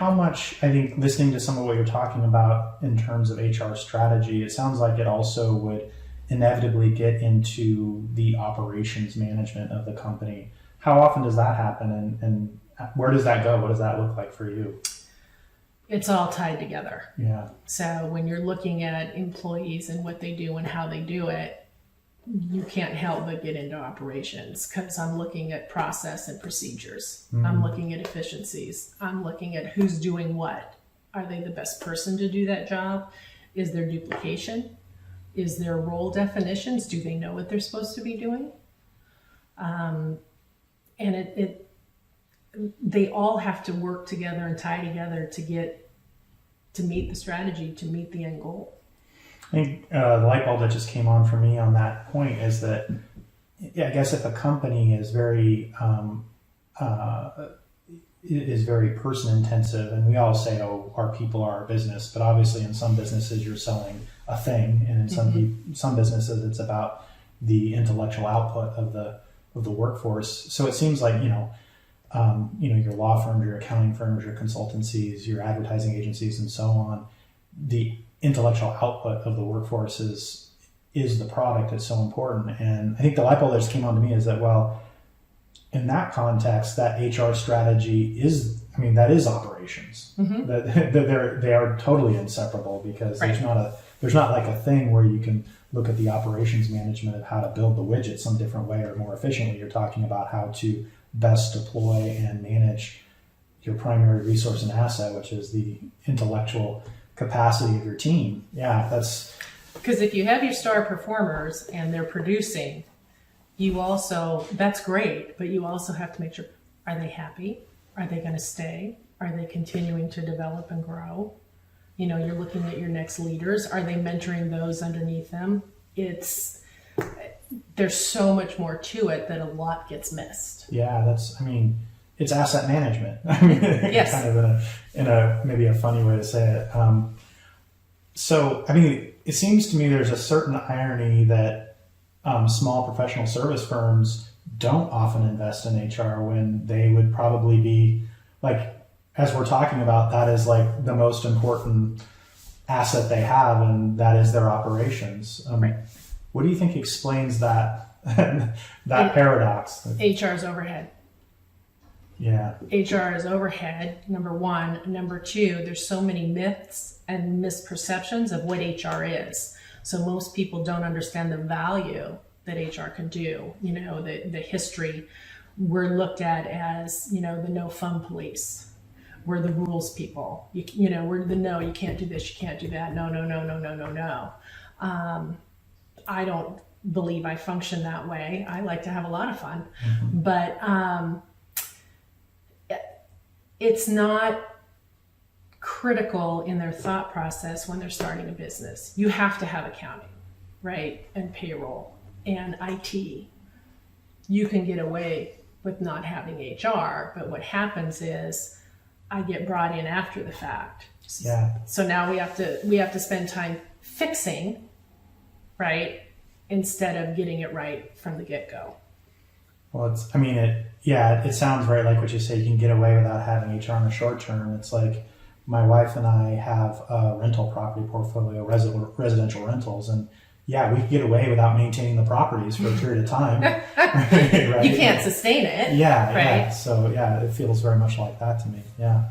how much, I think listening to some of what you're talking about in terms of HR strategy, it sounds like it also would inevitably get into the operations management of the company. How often does that happen, and where does that go? What does that look like for you? It's all tied together. Yeah. So when you're looking at employees and what they do and how they do it, you can't help but get into operations, because I'm looking at process and procedures. I'm looking at efficiencies. I'm looking at who's doing what. Are they the best person to do that job? Is there duplication? Is there role definitions? Do they know what they're supposed to be doing? And they all have to work together and tie together to meet the strategy, to meet the end goal. I think the light bulb that just came on for me on that point is that, I guess if a company is very person intensive, and we all say, oh, our people are our business, but obviously in some businesses you're selling a thing, and in some businesses it's about the intellectual output of the workforce. So it seems like your law firms, your accounting firms, your consultancies, your advertising agencies, and so on, the intellectual output of the workforce is the product. It's so important. And I think the light bulb that just came on to me is that, well, in that context, that HR strategy that is operations. That they are totally inseparable, because right. there's not like a thing where you can look at the operations management of how to build the widget some different way or more efficiently. You're talking about how to best deploy and manage your primary resource and asset, which is the intellectual capacity of your team. Yeah, that's because if you have your star performers and they're producing, that's great, but you also have to make sure, are they happy? Are they going to stay? Are they continuing to develop and grow? You're looking at your next leaders. Are they mentoring those underneath them? There's so much more to it that a lot gets missed. Yeah, it's asset management. Yes. Kind of in a maybe a funny way to say it. So, it seems to me there's a certain irony that small professional service firms don't often invest in HR, when they would probably be, like, as we're talking about, that is like the most important asset they have, and that is their operations. Right. What do you think explains that paradox? HR is overhead. Yeah. HR is overhead, number one. Number two, there's so many myths and misperceptions of what HR is. So most people don't understand the value that HR can do. The history, we're looked at as, the no fun police. We're the rules people. We're the no, you can't do this, you can't do that. No, no, no, no, no, no, no. I don't believe I function that way. I like to have a lot of fun, but it's not critical in their thought process when they're starting a business. You have to have accounting, right? And payroll and IT. You can get away with not having HR, but what happens is I get brought in after the fact. Yeah. So now we have to spend time fixing, right? Instead of getting it right from the get-go. Well, it sounds right, like what you say, you can get away without having HR in the short term. It's like my wife and I have a rental property portfolio, residential rentals, and yeah, we can get away without maintaining the properties for a period of time. Right? You can't sustain it. Yeah, right? Yeah. So yeah, it feels very much like that to me. Yeah.